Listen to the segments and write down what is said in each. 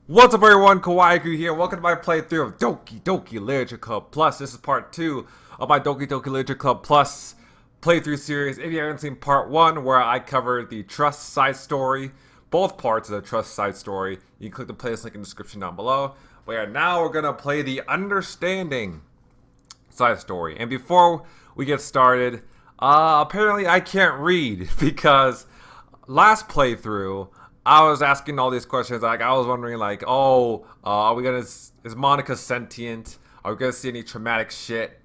What's up everyone, Kawaii here. Welcome to my playthrough of Doki Literature Club Plus. This is part 2 of my Doki Literature Club Plus playthrough series. If you haven't seen part 1, where I covered the Trust side story, both parts of the Trust side story, you can click the playlist link in the description down below. But yeah, now we're going to play the Understanding side story. And before we get started, apparently I can't read because last playthrough I was asking all these questions. Like I was wondering, like, are we gonna? Is Monica sentient? Are we gonna see any traumatic shit?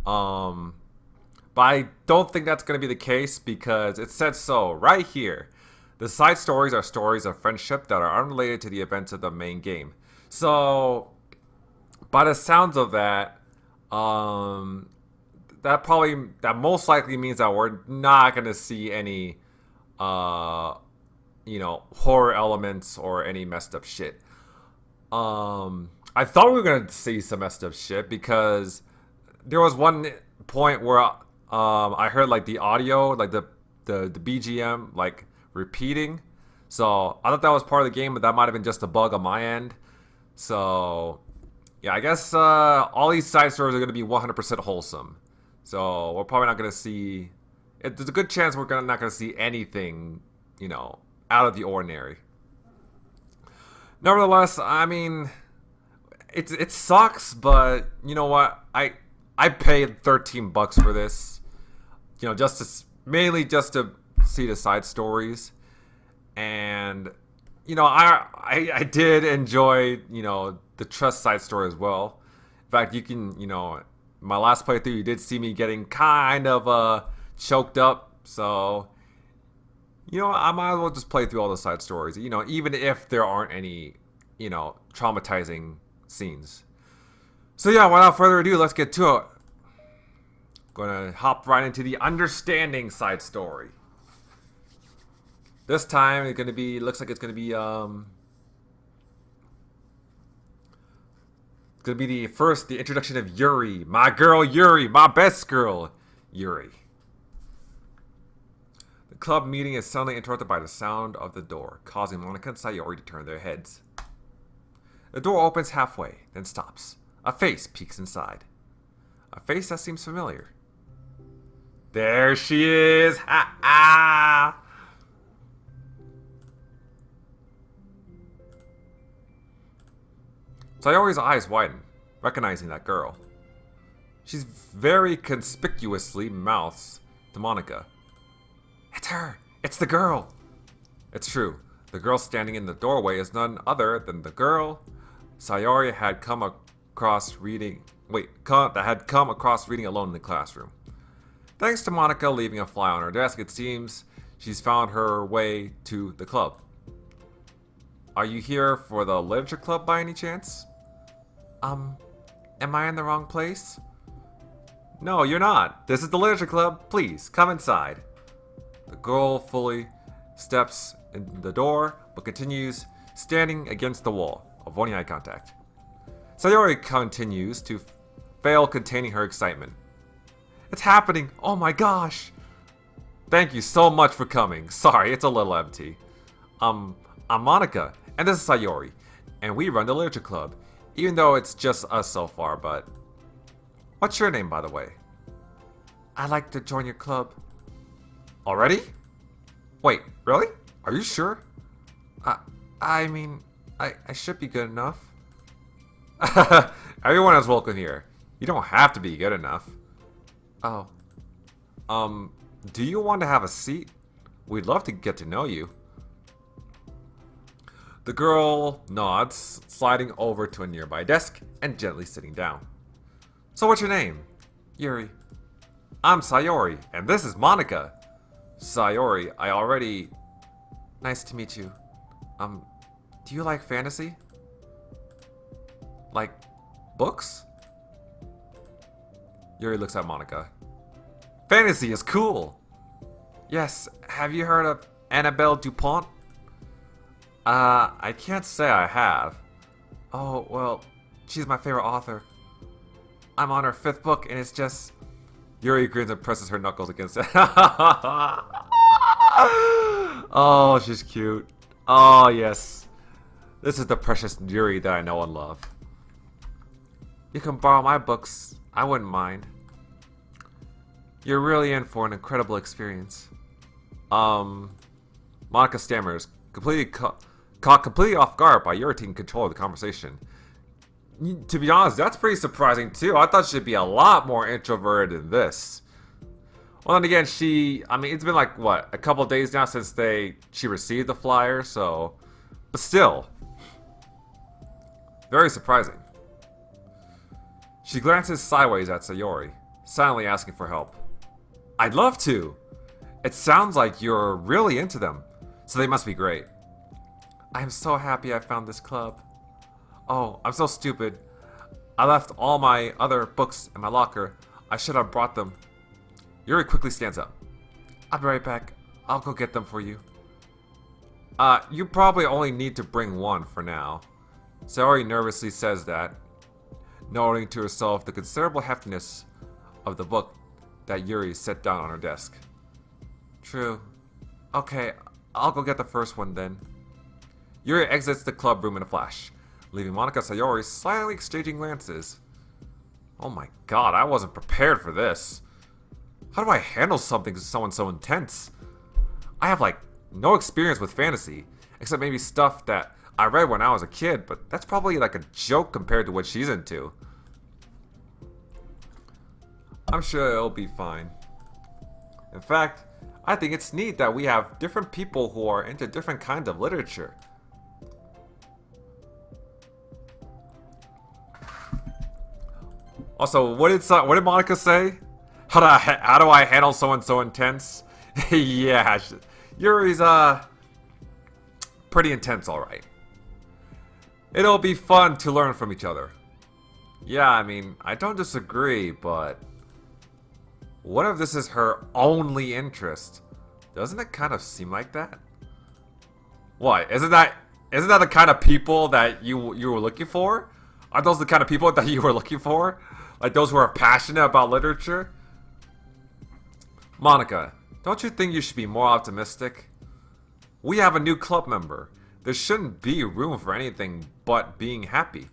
But I don't think that's gonna be the case because it said so right here. The side stories are stories of friendship that are unrelated to the events of the main game. So, by the sounds of that, that most likely means that we're not gonna see any horror elements or any messed up shit. I thought we were gonna see some messed up shit because there was one point where I heard like the audio, like the BGM, like repeating. So I thought that was part of the game, but that might have been just a bug on my end. So yeah, I guess all these side stories are gonna be 100% wholesome. So we're probably not gonna see. There's a good chance we're not gonna see anything, out of the ordinary. Nevertheless, I mean, it sucks, but you know what? I paid $13 for this, mainly just to see the side stories, and I did enjoy the Trust side story as well. In fact, you can my last playthrough you did see me getting kind of choked up, so. I might as well just play through all the side stories, even if there aren't any, traumatizing scenes. So yeah, without further ado, let's get to it. Gonna hop right into the Understanding side story. This time it's looks like it's gonna be the introduction of Yuri, my girl Yuri, my best girl, Yuri. The club meeting is suddenly interrupted by the sound of the door, causing Monica and Sayori to turn their heads. The door opens halfway, then stops. A face peeks inside. A face that seems familiar. There she is! Ha ha! Sayori's eyes widen, recognizing that girl. She's very conspicuously mouths to Monica. It's her! It's the girl! It's true. The girl standing in the doorway is none other than the girl Sayori had come across reading alone in the classroom. Thanks to Monica leaving a fly on her desk, it seems she's found her way to the club. Are you here for the literature club by any chance? Am I in the wrong place? No, you're not. This is the literature club. Please, come inside. The girl fully steps in the door, but continues standing against the wall, avoiding eye contact. Sayori continues to fail containing her excitement. It's happening! Oh my gosh! Thank you so much for coming. Sorry, it's a little empty. I'm Monica, and this is Sayori, and we run the literature club, even though it's just us so far, but... What's your name, by the way? I'd like to join your club. Already? Wait, really? Are you sure? I mean, I should be good enough. Everyone is welcome here. You don't have to be good enough. Oh. Do you want to have a seat? We'd love to get to know you. The girl nods, sliding over to a nearby desk and gently sitting down. So what's your name? Yuri. I'm Sayori, and this is Monica. Sayori, Nice to meet you. Do you like fantasy? Like, books? Yuri looks at Monica. Fantasy is cool! Yes, have you heard of Annabelle Dupont? I can't say I have. Oh, well, she's my favorite author. I'm on her 5th book, and it's just... Yuri grins and presses her knuckles against it. Oh, she's cute. Oh, yes. This is the precious Yuri that I know and love. You can borrow my books. I wouldn't mind. You're really in for an incredible experience. Monica stammers, completely caught completely off guard by Yuri taking control of the conversation. To be honest, that's pretty surprising too. I thought she'd be a lot more introverted than this. Well, then again, it's been like, what, a couple days now since she received the flyer, so... But still. Very surprising. She glances sideways at Sayori, silently asking for help. I'd love to. It sounds like you're really into them, so they must be great. I am so happy I found this club. Oh, I'm so stupid. I left all my other books in my locker. I should have brought them. Yuri quickly stands up. I'll be right back. I'll go get them for you. You probably only need to bring one for now. Sayori nervously says that, noting to herself the considerable heftiness of the book that Yuri set down on her desk. True. Okay, I'll go get the first one then. Yuri exits the club room in a flash, leaving Monica and Sayori silently exchanging glances. Oh my god, I wasn't prepared for this. How do I handle someone so intense? I have like no experience with fantasy, except maybe stuff that I read when I was a kid, but that's probably like a joke compared to what she's into. I'm sure it'll be fine. In fact, I think it's neat that we have different people who are into different kinds of literature. Also, what did Monica say? How do I handle someone so intense? Yeah, Yuri's pretty intense, all right. It'll be fun to learn from each other. Yeah, I mean, I don't disagree, but what if this is her only interest? Doesn't it kind of seem like that? What? Isn't that the kind of people that you were looking for? Are those the kind of people that you were looking for? Like those who are passionate about literature? Monica, don't you think you should be more optimistic? We have a new club member. There shouldn't be room for anything but being happy.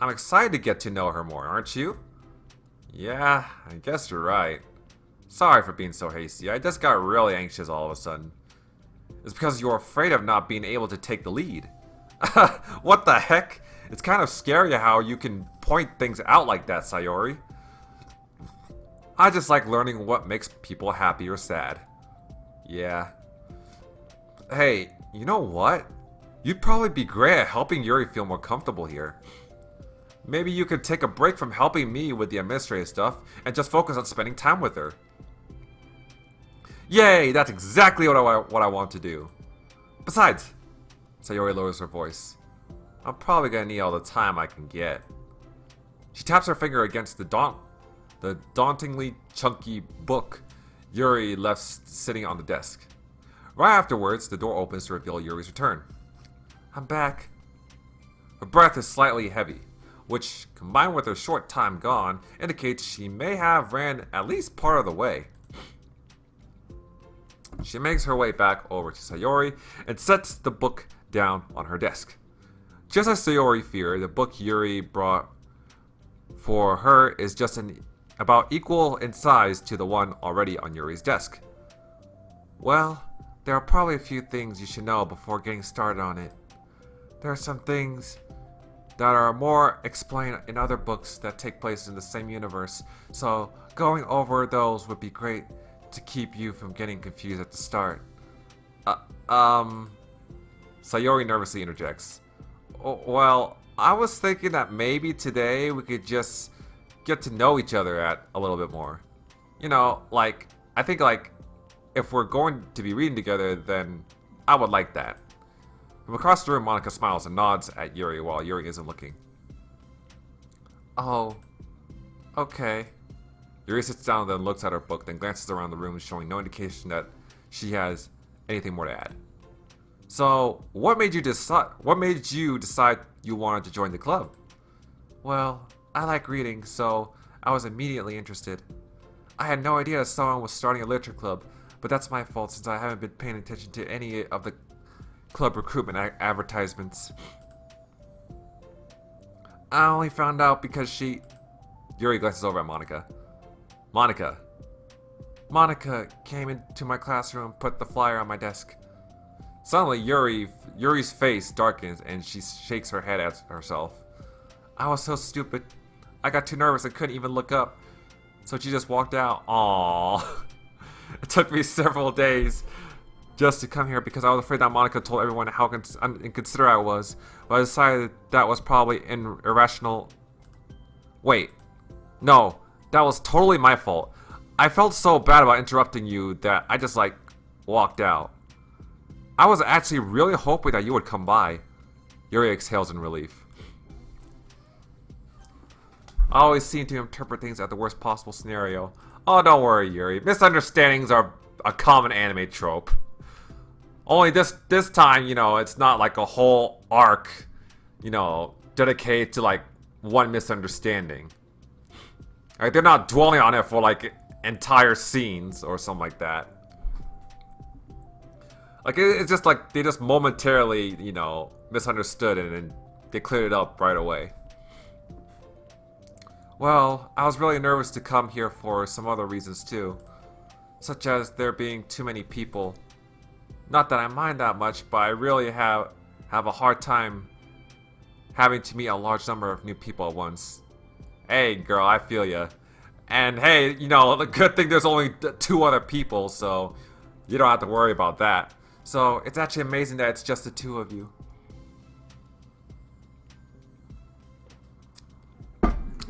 I'm excited to get to know her more, aren't you? Yeah, I guess you're right. Sorry for being so hasty. I just got really anxious all of a sudden. It's because you're afraid of not being able to take the lead. What the heck? It's kind of scary how you can point things out like that, Sayori. I just like learning what makes people happy or sad. Yeah. Hey, you know what? You'd probably be great at helping Yuri feel more comfortable here. Maybe you could take a break from helping me with the administrative stuff and just focus on spending time with her. Yay, that's exactly what I want to do. Besides, Sayori lowers her voice, I'm probably gonna need all the time I can get. She taps her finger against the dauntingly chunky book Yuri left sitting on the desk. Right afterwards, the door opens to reveal Yuri's return. I'm back. Her breath is slightly heavy, which, combined with her short time gone, indicates she may have ran at least part of the way. She makes her way back over to Sayori and sets the book down on her desk. Just as Sayori feared, the book Yuri brought for her is just about equal in size to the one already on Yuri's desk. Well, there are probably a few things you should know before getting started on it. There are some things that are more explained in other books that take place in the same universe, so going over those would be great to keep you from getting confused at the start. Sayori nervously interjects. Oh, well, I was thinking that maybe today we could just get to know each other a little bit more. You know, like, I think like, if we're going to be reading together, then I would like that. From across the room, Monica smiles and nods at Yuri while Yuri isn't looking. Oh, okay. Yuri sits down and then looks at her book, then glances around the room, showing no indication that she has anything more to add. So, what made you decide you wanted to join the club? Well, I like reading, so I was immediately interested. I had no idea someone was starting a literature club, but that's my fault since I haven't been paying attention to any of the club recruitment advertisements. I only found out because she... Yuri glances over at Monica. Monica. Monica came into my classroom, put the flyer on my desk. Suddenly, Yuri's face darkens and she shakes her head at herself. I was so stupid. I got too nervous and couldn't even look up. So she just walked out. Aww. It took me several days just to come here because I was afraid that Monica told everyone how inconsiderate I was. But I decided that was probably irrational. Wait. No. That was totally my fault. I felt so bad about interrupting you that I just walked out. I was actually really hoping that you would come by. Yuri exhales in relief. I always seem to interpret things at the worst possible scenario. Oh, don't worry, Yuri. Misunderstandings are a common anime trope. Only this time, it's not like a whole arc, dedicated to one misunderstanding. They're not dwelling on it for entire scenes or something like that. It's just they just momentarily, misunderstood and then they cleared it up right away. Well, I was really nervous to come here for some other reasons too. Such as there being too many people. Not that I mind that much, but I really have a hard time having to meet a large number of new people at once. Hey girl, I feel ya. And hey, the good thing there's only 2 other people, so you don't have to worry about that. So it's actually amazing that it's just the 2 of you.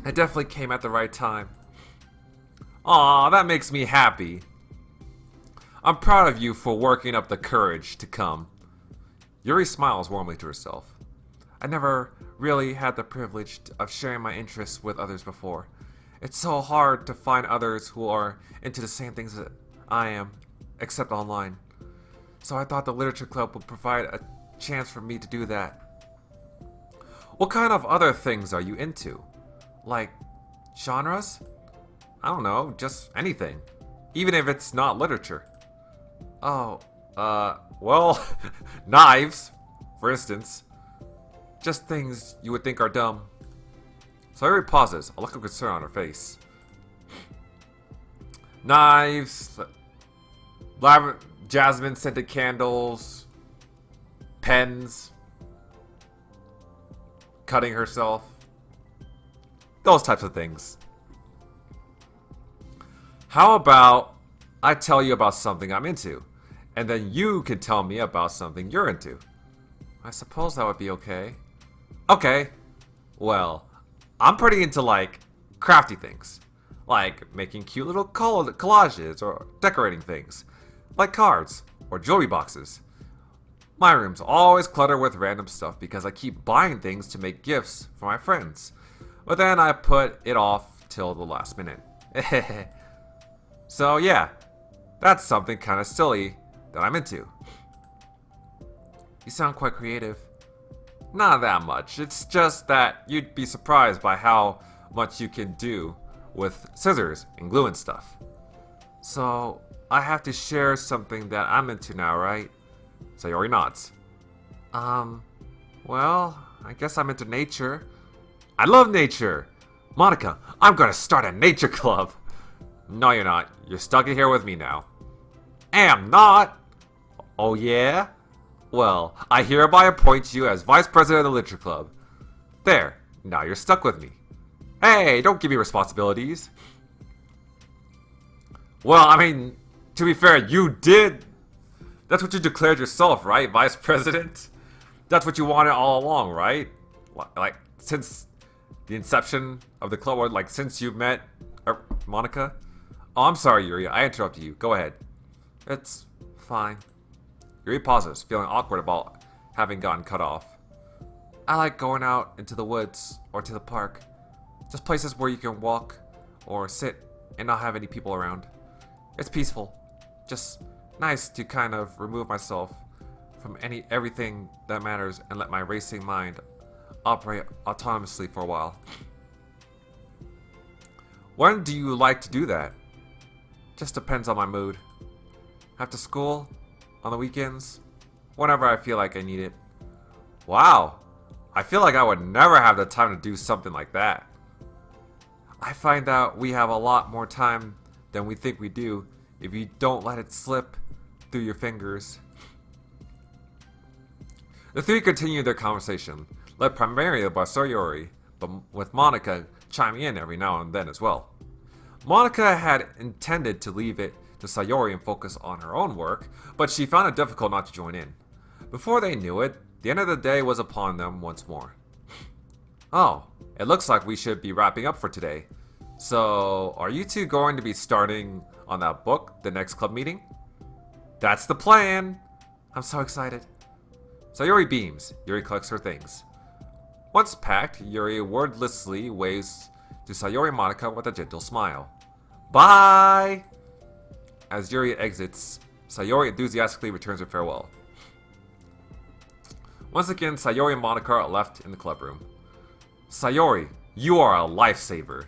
It definitely came at the right time. Aw, that makes me happy. I'm proud of you for working up the courage to come. Yuri smiles warmly to herself. I never really had the privilege of sharing my interests with others before. It's so hard to find others who are into the same things that I am, except online. So I thought the literature club would provide a chance for me to do that. What kind of other things are you into? Like, genres? I don't know, just anything. Even if it's not literature. Oh, well, knives, for instance. Just things you would think are dumb. So Yuri pauses, a look of concern on her face. Knives, jasmine scented candles, pens, cutting herself. Those types of things. How about I tell you about something I'm into, and then you can tell me about something you're into? I suppose that would be okay. Okay. Well, I'm pretty into crafty things. Like making cute little collages or decorating things. Like cards or jewelry boxes. My room's always cluttered with random stuff because I keep buying things to make gifts for my friends. But then I put it off till the last minute. So yeah, that's something kind of silly that I'm into. You sound quite creative. Not that much. It's just that you'd be surprised by how much you can do with scissors and glue and stuff. So I have to share something that I'm into now, right? Sayori nods. Well, I guess I'm into nature. I love nature! Monica, I'm gonna start a nature club! No, you're not. You're stuck in here with me now. Am not! Oh yeah? Well, I hereby appoint you as vice president of the literature club. There, now you're stuck with me. Hey, don't give me responsibilities. Well, I mean, to be fair, you did. That's what you declared yourself, right, vice president? That's what you wanted all along, right? Since the inception of the club, or since you met Monica? Oh, I'm sorry, Yuri. I interrupted you. Go ahead. It's fine. Yuri pauses, feeling awkward about having gotten cut off. I like going out into the woods or to the park. Just places where you can walk or sit and not have any people around. It's peaceful. Just nice to kind of remove myself from everything that matters and let my racing mind operate autonomously for a while. When do you like to do that? Just depends on my mood. After school, on the weekends, whenever I feel like I need it. Wow, I feel like I would never have the time to do something like that. I find out we have a lot more time than we think we do if you don't let it slip through your fingers. The three continue their conversation, led primarily by Sayori, but with Monica chiming in every now and then as well. Monica had intended to leave it to Sayori and focus on her own work, but she found it difficult not to join in. Before they knew it, the end of the day was upon them once more. Oh, it looks like we should be wrapping up for today. So, are you two going to be starting on that book the next club meeting? That's the plan! I'm so excited. Sayori beams. Yuri collects her things. Once packed, Yuri wordlessly waves to Sayori and Monica with a gentle smile. Bye! As Yuri exits, Sayori enthusiastically returns her farewell. Once again, Sayori and Monica are left in the club room. Sayori, you are a lifesaver.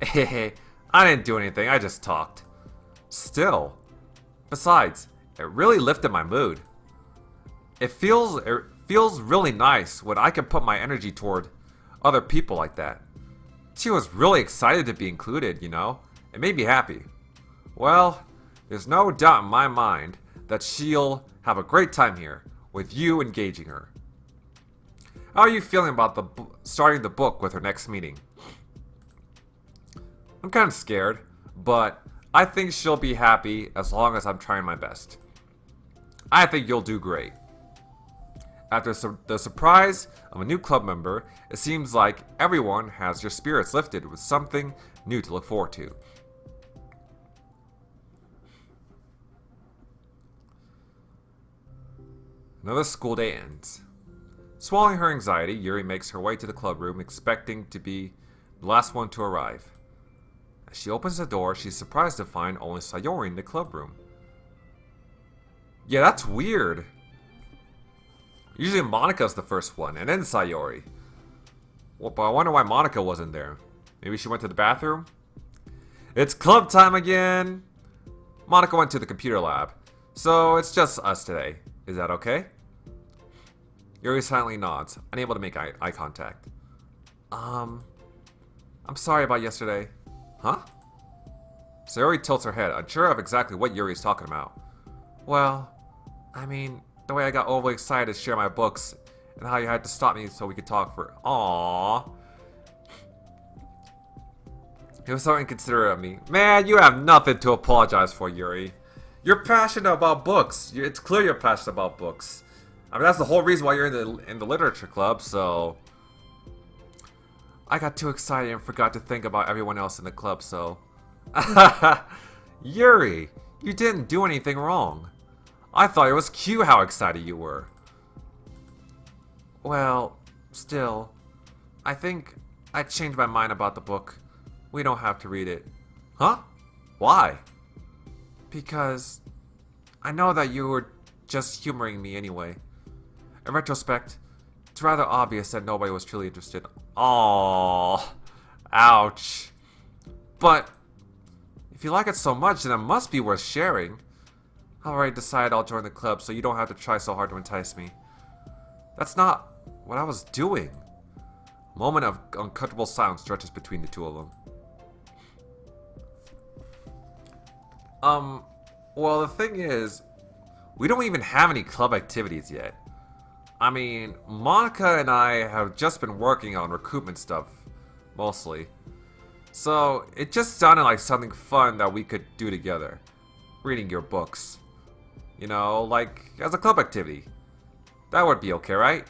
Hehe, I didn't do anything, I just talked. Still. Besides, it really lifted my mood. It feels really nice when I can put my energy toward other people like that. She was really excited to be included, you know? It made me happy. Well, there's no doubt in my mind that she'll have a great time here, with you engaging her. How are you feeling about starting the book with her next meeting? I'm kind of scared, but I think she'll be happy as long as I'm trying my best. I think you'll do great. After the surprise of a new club member, it seems like everyone has your spirits lifted with something new to look forward to. Another school day ends. Swallowing her anxiety, Yuri makes her way to the club room, expecting to be the last one to arrive. As she opens the door, she's surprised to find only Sayori in the club room. Yeah, that's weird. Usually Monica's the first one, and then Sayori. Well, but I wonder why Monica wasn't there. Maybe she went to the bathroom? It's club time again! Monica went to the computer lab, so it's just us today. Is that okay? Yuri silently nods, unable to make eye contact. I'm sorry about yesterday. Huh? Sayori tilts her head, unsure of exactly what Yuri is talking about. Well, I mean, the way I got overly excited to share my books, and how you had to stop me so we could talk for... Aww. It was so inconsiderate of me. Man, you have nothing to apologize for, Yuri. You're passionate about books. It's clear you're passionate about books. I mean, that's the whole reason why you're in the literature club, so... I got too excited and forgot to think about everyone else in the club, so... Yuri, you didn't do anything wrong. I thought it was cute how excited you were. Well, still, I think I changed my mind about the book. We don't have to read it. Huh? Why? Because I know that you were just humoring me anyway. In retrospect, it's rather obvious that nobody was truly interested. Aww. Ouch. But if you like it so much, then it must be worth sharing. I've already decided I'll join the club, so you don't have to try so hard to entice me. That's not what I was doing. A moment of uncomfortable silence stretches between the two of them. Well, the thing is, we don't even have any club activities yet. I mean, Monica and I have just been working on recruitment stuff, mostly. So, it just sounded like something fun that we could do together. Reading your books. You know, like, as a club activity. That would be okay, right?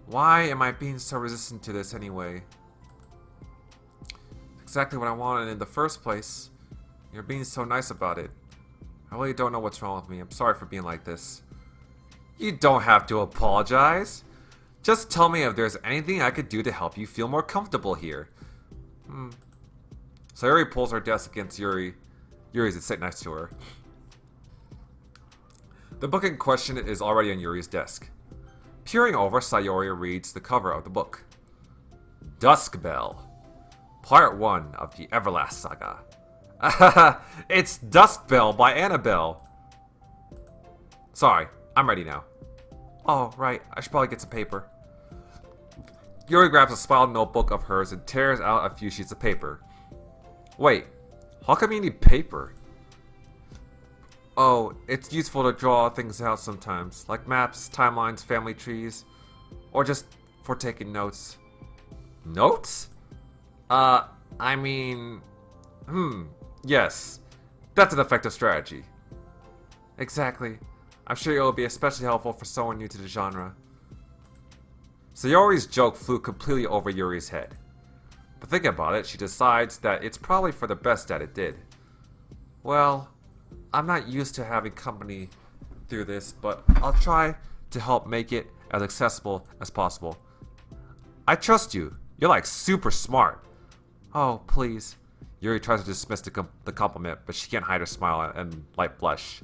Why am I being so resistant to this anyway? Exactly what I wanted in the first place. You're being so nice about it. I really don't know what's wrong with me. I'm sorry for being like this. You don't have to apologize. Just tell me if there's anything I could do to help you feel more comfortable here. Sayori pulls her desk against Yuri's and sits next to her. The book in question is already on Yuri's desk. Peering over, Sayori reads the cover of the book. Dusk Bell. Part 1 of the Everlast Saga. It's Dusk Bell by Annabelle. Sorry, I'm ready now. Oh, right, I should probably get some paper. Yuri grabs a small notebook of hers and tears out a few sheets of paper. Wait, how come you need paper? Oh, it's useful to draw things out sometimes, like maps, timelines, family trees, or just for taking notes. Notes? I mean... yes. That's an effective strategy. Exactly. I'm sure it will be especially helpful for someone new to the genre. Sayori's joke flew completely over Yuri's head. But thinking about it, she decides that it's probably for the best that it did. Well, I'm not used to having company through this, but I'll try to help make it as accessible as possible. I trust you. You're like super smart. Oh, please. Yuri tries to dismiss the compliment, but she can't hide her smile and light blush.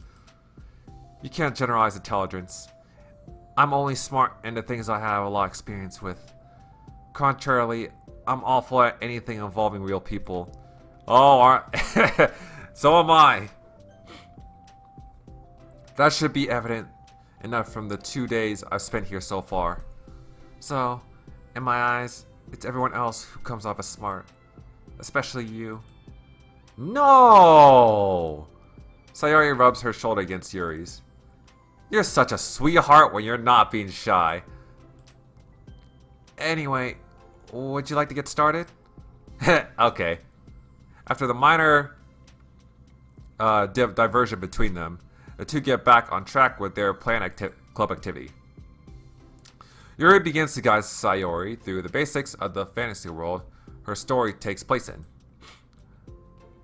You can't generalize intelligence. I'm only smart in the things I have a lot of experience with. Contrarily, I'm awful at anything involving real people. Oh, so am I. That should be evident enough from the 2 days I've spent here so far. So, in my eyes, it's everyone else who comes off as smart. Especially you. No! Sayori rubs her shoulder against Yuri's. You're such a sweetheart when you're not being shy. Anyway, would you like to get started? Okay. After the minor diversion between them, the two get back on track with their planned club activity. Yuri begins to guide Sayori through the basics of the fantasy world her story takes place in.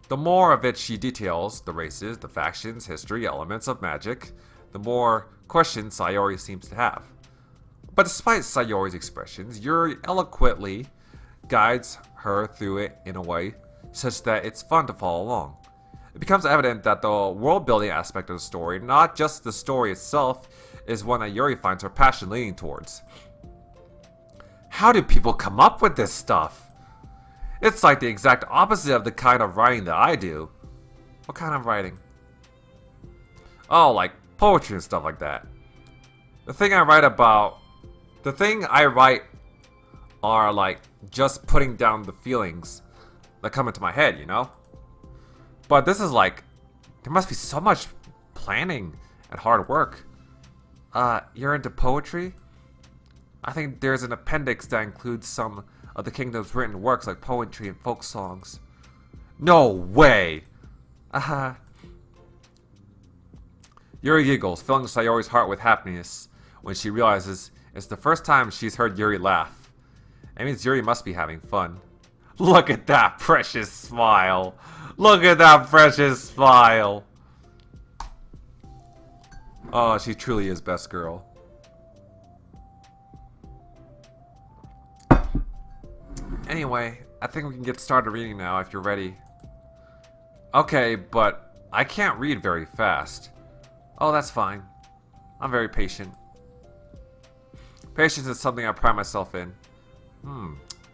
The more of it she details, the races, the factions, history, elements of magic, the more questions Sayori seems to have. But despite Sayori's expressions, Yuri eloquently guides her through it in a way such that it's fun to follow along. It becomes evident that the world-building aspect of the story, not just the story itself, is one that Yuri finds her passion leaning towards. How do people come up with this stuff? It's like the exact opposite of the kind of writing that I do. What kind of writing? Oh, like poetry and stuff like that. The thing I write are like just putting down the feelings that come into my head, you know? But this is like, there must be so much planning and hard work. You're into poetry? I think there's an appendix that includes some of the kingdom's written works like poetry and folk songs. No way! Yuri giggles, filling Sayori's heart with happiness when she realizes it's the first time she's heard Yuri laugh. It means Yuri must be having fun. Look at that precious smile! Look at that precious smile! Oh, she truly is best girl. Anyway, I think we can get started reading now if you're ready. Okay, but I can't read very fast. Oh, that's fine. I'm very patient. Patience is something I pride myself in.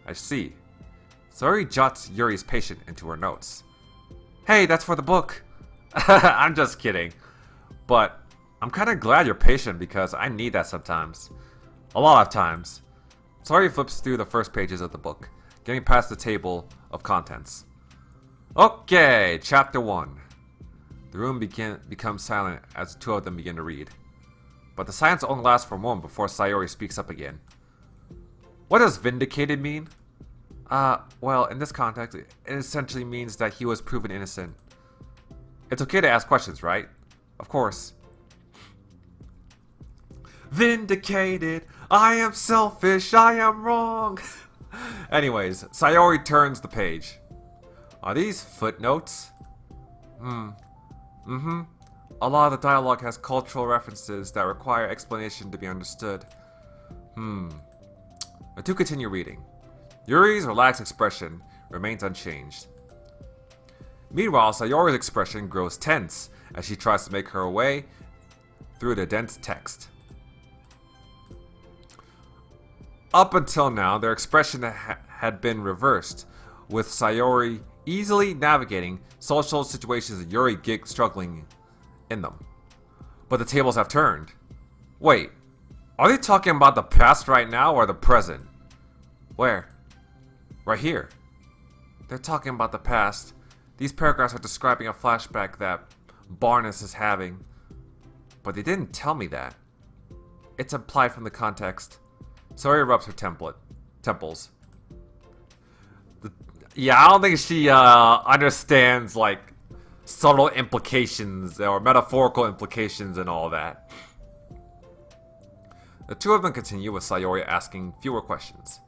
I see. Sayori jots Yuri's patient into her notes. Hey, that's for the book. I'm just kidding. But I'm kind of glad you're patient because I need that sometimes. A lot of times. Sayori flips through the first pages of the book, getting past the table of contents. Okay, chapter 1. The room becomes silent as the two of them begin to read. But the silence only lasts for a moment before Sayori speaks up again. What does vindicated mean? Well, in this context, it essentially means that he was proven innocent. It's okay to ask questions, right? Of course. Vindicated! I am selfish! I am wrong! Anyways, Sayori turns the page. Are these footnotes? A lot of the dialogue has cultural references that require explanation to be understood. But to continue reading. Yuri's relaxed expression remains unchanged. Meanwhile, Sayori's expression grows tense as she tries to make her way through the dense text. Up until now, their expression had been reversed, with Sayori easily navigating social situations and Yuri struggling in them. But the tables have turned. Wait, are they talking about the past right now or the present? Where? Right here. They're talking about the past. These paragraphs are describing a flashback that Barnes is having. But they didn't tell me that. It's implied from the context. Sayori rubs her temples. Yeah, I don't think she understands like subtle implications or metaphorical implications and all that. The two of them continue with Sayori asking fewer questions.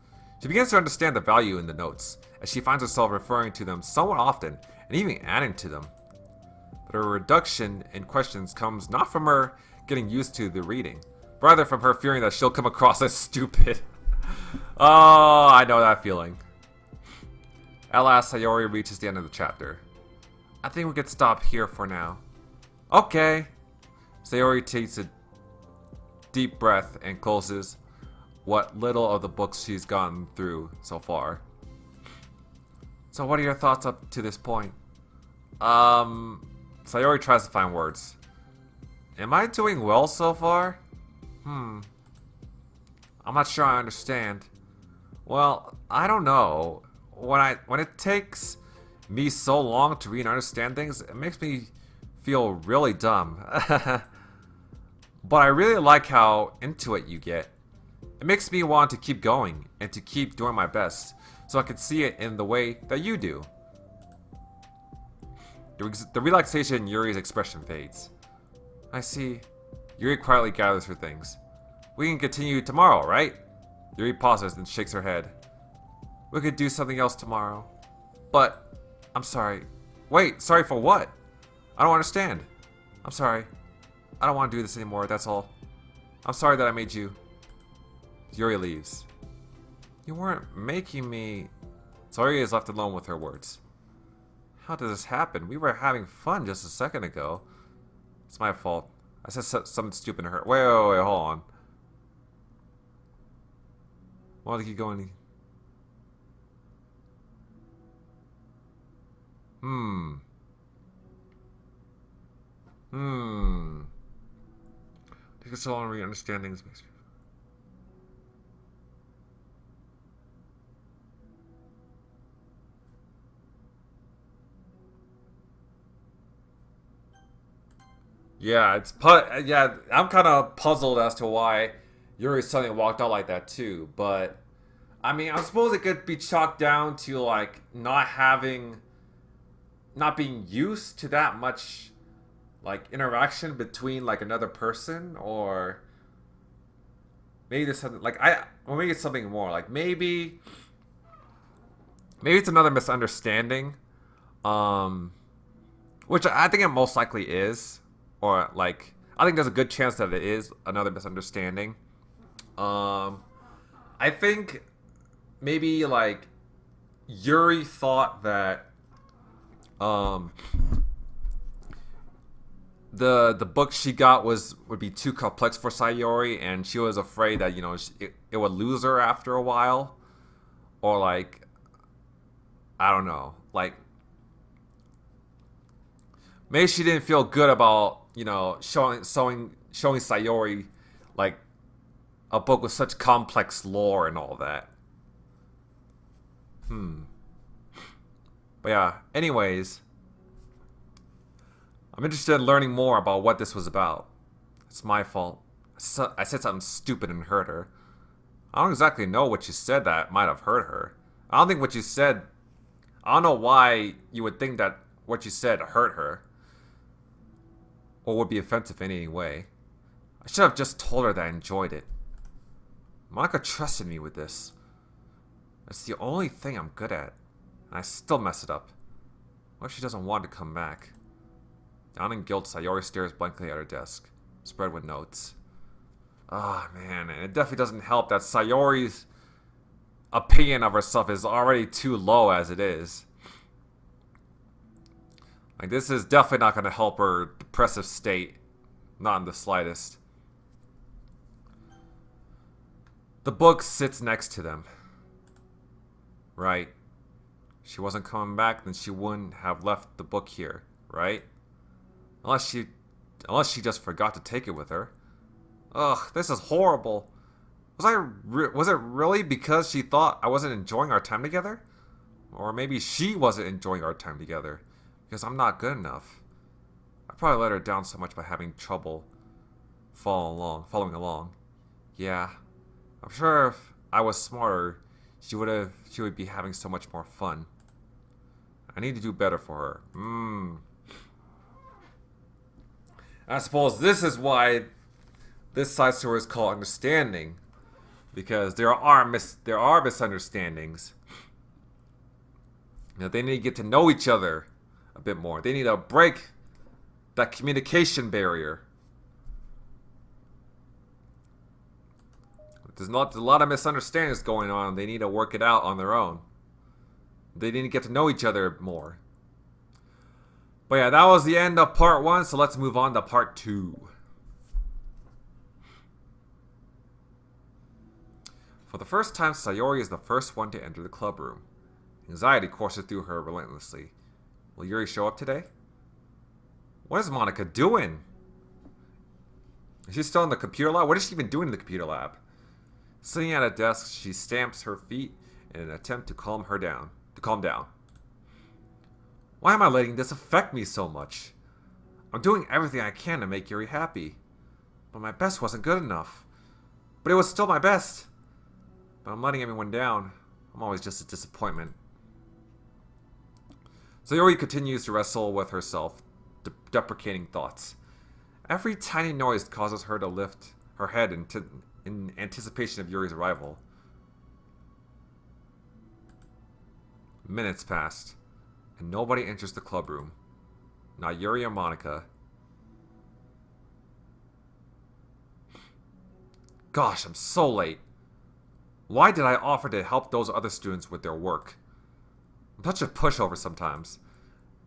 She begins to understand the value in the notes, as she finds herself referring to them somewhat often and even adding to them. But her reduction in questions comes not from her getting used to the reading, but rather from her fearing that she'll come across as stupid. Oh, I know that feeling. At last, Sayori reaches the end of the chapter. I think we could stop here for now. Okay. Sayori takes a deep breath and closes what little of the books she's gotten through so far. So what are your thoughts up to this point? Sayori tries to find words. Am I doing well so far? I'm not sure I understand. Well, I don't know. When it takes me so long to read and understand things, it makes me feel really dumb. But I really like how into it you get. It makes me want to keep going and to keep doing my best, so I can see it in the way that you do. The relaxation in Yuri's expression fades. I see. Yuri quietly gathers her things. We can continue tomorrow, right? Yuri pauses and shakes her head. We could do something else tomorrow. But, I'm sorry. Wait, sorry for what? I don't understand. I'm sorry. I don't want to do this anymore, that's all. I'm sorry that I made you. Yuri leaves. You weren't making me... Sayori is left alone with her words. How did this happen? We were having fun just a second ago. It's my fault. I said something stupid to her. Wait, hold on. Why did he keep going? Take us so long to re-understand things. Yeah, I'm kind of puzzled as to why Yuri suddenly walked out like that too. But I mean, I suppose it could be chalked down to like not being used to that much like interaction between like another person, or maybe there's something like or maybe it's something more like maybe it's another misunderstanding, which I think it most likely is. Or, like, I think there's a good chance that it is another misunderstanding. I think maybe, like, Yuri thought that the book she got would be too complex for Sayori, and she was afraid that, you know, it would lose her after a while. Or, like, I don't know. Like, maybe she didn't feel good about, you know, showing Sayori like a book with such complex lore and all that. But yeah, anyways, I'm interested in learning more about what this was about. It's my fault. I said something stupid and hurt her. I don't exactly know what you said that might have hurt her. I don't think what you said... I don't know why you would think that what you said hurt her. Or would be offensive in any way. I should have just told her that I enjoyed it. Monica trusted me with this. It's the only thing I'm good at. And I still mess it up. What if she doesn't want to come back? Down in guilt, Sayori stares blankly at her desk, spread with notes. Ah, man, and it definitely doesn't help that Sayori's opinion of herself is already too low as it is. Like, this is definitely not going to help her depressive state. Not in the slightest. The book sits next to them. Right. She wasn't coming back, then she wouldn't have left the book here, right? Unless she Unless she just forgot to take it with her. Ugh, this is horrible. Was it really because she thought I wasn't enjoying our time together? Or maybe she wasn't enjoying our time together because I'm not good enough. I probably let her down so much by having trouble following along. Yeah, I'm sure if I was smarter, she would be having so much more fun. I need to do better for her. I suppose this is why this side story is called understanding, because there are misunderstandings. They need to get to know each other a bit more. They need to break that communication barrier. There's a lot of misunderstandings going on. They need to work it out on their own. They need to get to know each other more. But yeah, that was the end of part 1, so let's move on to part 2. For the first time, Sayori is the first one to enter the club room. Anxiety courses through her relentlessly. Will Yuri show up today? What is Monica doing? Is she still in the computer lab? What is she even doing in the computer lab? Sitting at a desk, she stamps her feet in an attempt to calm down. Why am I letting this affect me so much? I'm doing everything I can to make Yuri happy. But my best wasn't good enough. But it was still my best. But I'm letting everyone down. I'm always just a disappointment. Sayori continues to wrestle with herself, deprecating thoughts. Every tiny noise causes her to lift her head in anticipation of Yuri's arrival. Minutes passed, and nobody enters the club room. Not Yuri or Monica. Gosh, I'm so late. Why did I offer to help those other students with their work? I'm such a pushover sometimes.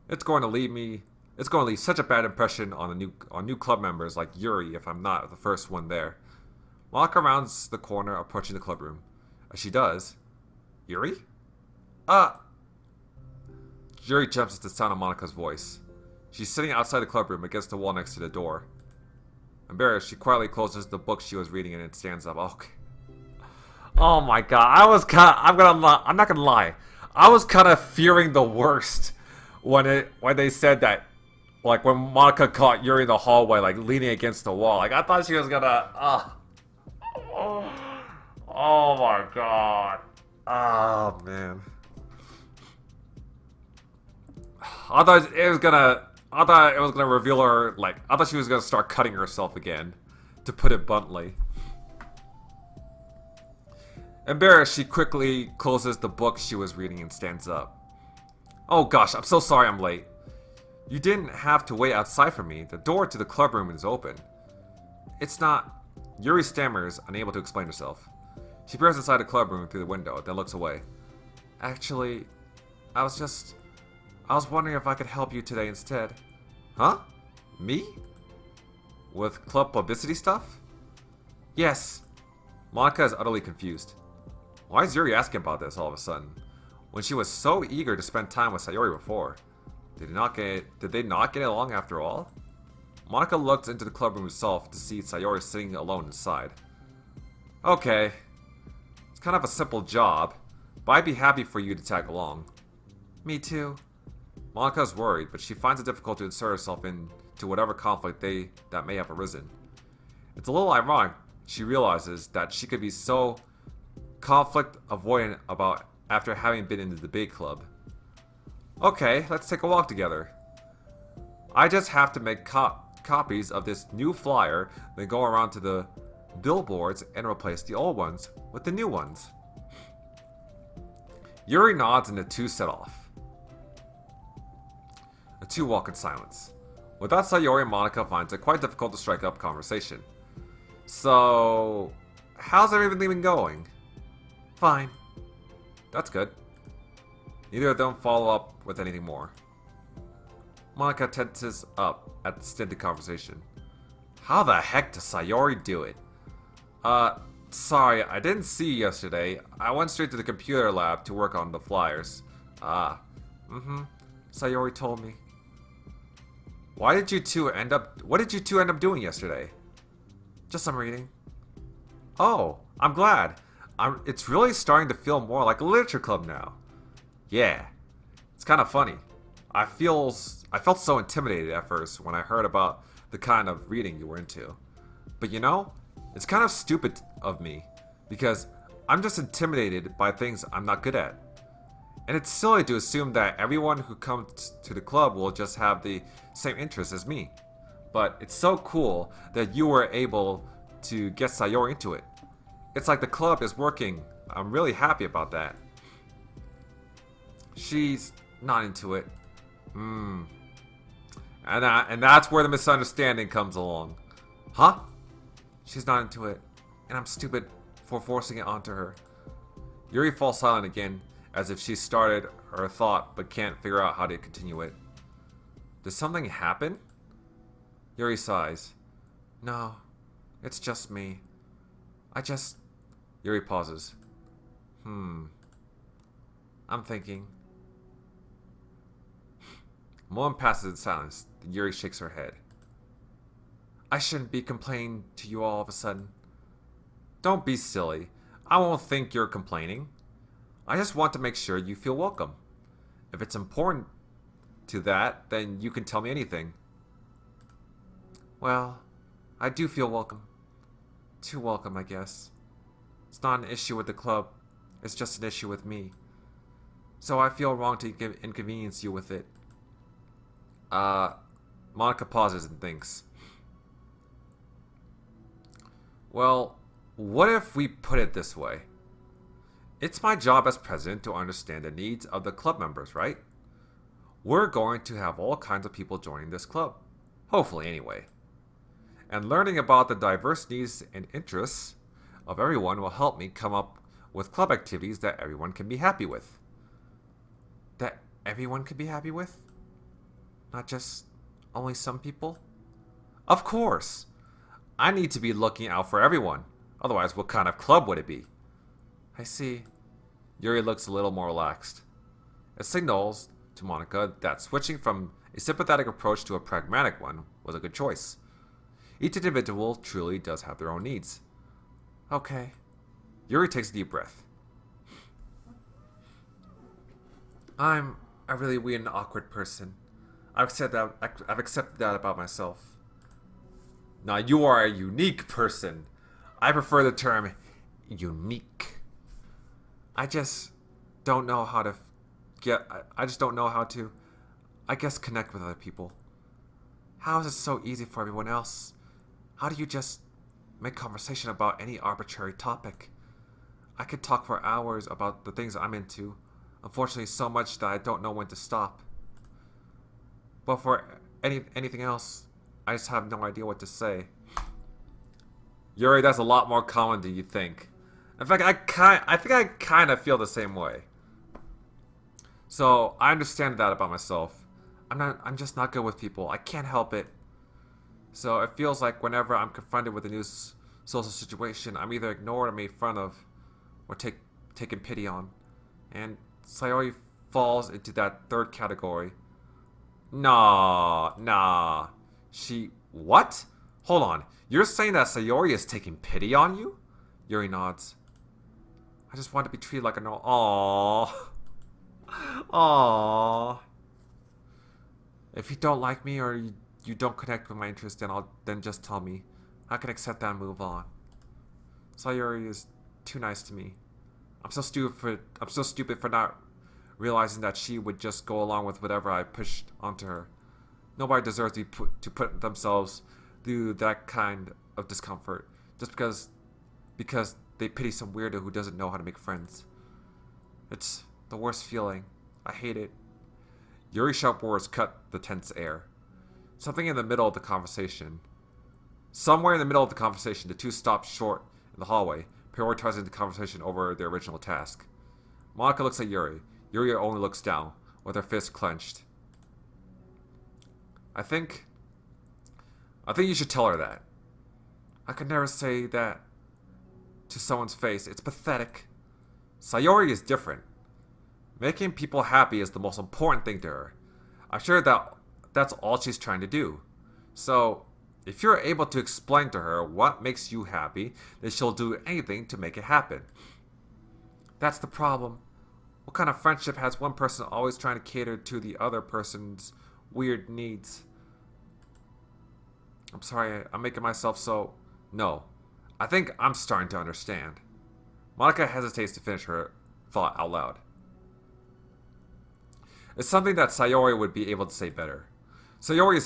It's going to leave such a bad impression on new club members like Yuri if I'm not the first one there. Monica rounds the corner, approaching the club room. As she does, Yuri? Yuri jumps at the sound of Monica's voice. She's sitting outside the club room against the wall next to the door. Embarrassed, she quietly closes the book she was reading and stands up. Okay. Oh my god, I'm not gonna lie. I was kind of fearing the worst when they said that, like when Monica caught Yuri in the hallway, like leaning against the wall. Like I thought she was gonna. Oh my god. Oh man. I thought it was gonna reveal her. Like I thought she was gonna start cutting herself again, to put it bluntly. Embarrassed, she quickly closes the book she was reading and stands up. Oh gosh, I'm so sorry I'm late. You didn't have to wait outside for me. The door to the club room is open. It's not. Yuri stammers, unable to explain herself. She peers inside the club room through the window, then looks away. Actually, I was wondering if I could help you today instead. Huh? Me? With club publicity stuff? Yes. Monica is utterly confused. Why is Yuri asking about this all of a sudden? When she was so eager to spend time with Sayori before. Did they not get along after all? Monica looked into the club room herself to see Sayori sitting alone inside. Okay. It's kind of a simple job, but I'd be happy for you to tag along. Me too. Monica's worried, but she finds it difficult to insert herself into whatever conflict that may have arisen. It's a little ironic she realizes that she could be so conflict avoidant about after having been in the debate club. Okay, let's take a walk together. I just have to make copies of this new flyer, then go around to the billboards and replace the old ones with the new ones. Yuri nods and the two set off. The two walk in silence. Without Sayori, Monica finds it quite difficult to strike up conversation. So, how's everything been going? Fine. That's good. Neither of them follow up with anything more. Monica tenses up at the stinted conversation. How the heck does Sayori do it? Sorry, I didn't see you yesterday. I went straight to the computer lab to work on the flyers. Sayori told me. What did you two end up doing yesterday? Just some reading. Oh, I'm glad. It's really starting to feel more like a literature club now. Yeah, it's kind of funny. I felt so intimidated at first when I heard about the kind of reading you were into. But you know, it's kind of stupid of me because I'm just intimidated by things I'm not good at. And it's silly to assume that everyone who comes to the club will just have the same interests as me. But it's so cool that you were able to get Sayori into it. It's like the club is working. I'm really happy about that. She's not into it. And that's where the misunderstanding comes along. Huh? She's not into it, and I'm stupid for forcing it onto her. Yuri falls silent again, as if she started her thought but can't figure out how to continue it. Did something happen? Yuri sighs. No, it's just me. Yuri pauses. I'm thinking. A moment passes in silence. Yuri shakes her head. I shouldn't be complaining to you all of a sudden. Don't be silly. I won't think you're complaining. I just want to make sure you feel welcome. If it's important to that, then you can tell me anything. Well, I do feel welcome. Too welcome, I guess. It's not an issue with the club. It's just an issue with me. So I feel wrong to inconvenience you with it. Monica pauses and thinks. Well, what if we put it this way? It's my job as president to understand the needs of the club members, right? We're going to have all kinds of people joining this club. Hopefully, anyway. And learning about the diverse needs and interests of everyone will help me come up with club activities that everyone can be happy with. That everyone can be happy with? Not just only some people? Of course! I need to be looking out for everyone. Otherwise, what kind of club would it be? I see. Yuri looks a little more relaxed. It signals to Monica that switching from a sympathetic approach to a pragmatic one was a good choice. Each individual truly does have their own needs. Okay. Yuri takes a deep breath. I'm a really weird and awkward person. I've accepted that about myself. Now you are a unique person. I prefer the term unique. I just don't know how to I guess, connect with other people. How is it so easy for everyone else? How do you just make conversation about any arbitrary topic? I could talk for hours about the things I'm into. Unfortunately, so much that I don't know when to stop. But for anything else, I just have no idea what to say. Yuri, that's a lot more common than you think. In fact, I think I kind of feel the same way. So I understand that about myself. I'm just not good with people. I can't help it. So it feels like whenever I'm confronted with a new social situation, I'm either ignored or made fun of, or taken pity on. And Sayori falls into that third category. Nah. What? Hold on. You're saying that Sayori is taking pity on you? Yuri nods. I just want to be treated like a normal. Aww. If you don't like me or you don't connect with my interests, then just tell me. I can accept that and move on. Sayori is too nice to me. I'm so stupid for not realizing that she would just go along with whatever I pushed onto her. Nobody deserves to put themselves through that kind of discomfort just because they pity some weirdo who doesn't know how to make friends. It's the worst feeling. I hate it. Yuri's sharp words cut the tense air. Somewhere in the middle of the conversation, the two stopped short in the hallway, prioritizing the conversation over their original task. Monica looks at Yuri. Yuri only looks down, with her fist clenched. I think you should tell her that. I could never say that to someone's face. It's pathetic. Sayori is different. Making people happy is the most important thing to her. I'm sure that that's all she's trying to do. So, if you're able to explain to her what makes you happy, then she'll do anything to make it happen. That's the problem. What kind of friendship has one person always trying to cater to the other person's weird needs? I'm sorry, I'm making myself so... No. I think I'm starting to understand. Monica hesitates to finish her thought out loud. It's something that Sayori would be able to say better. Sayori is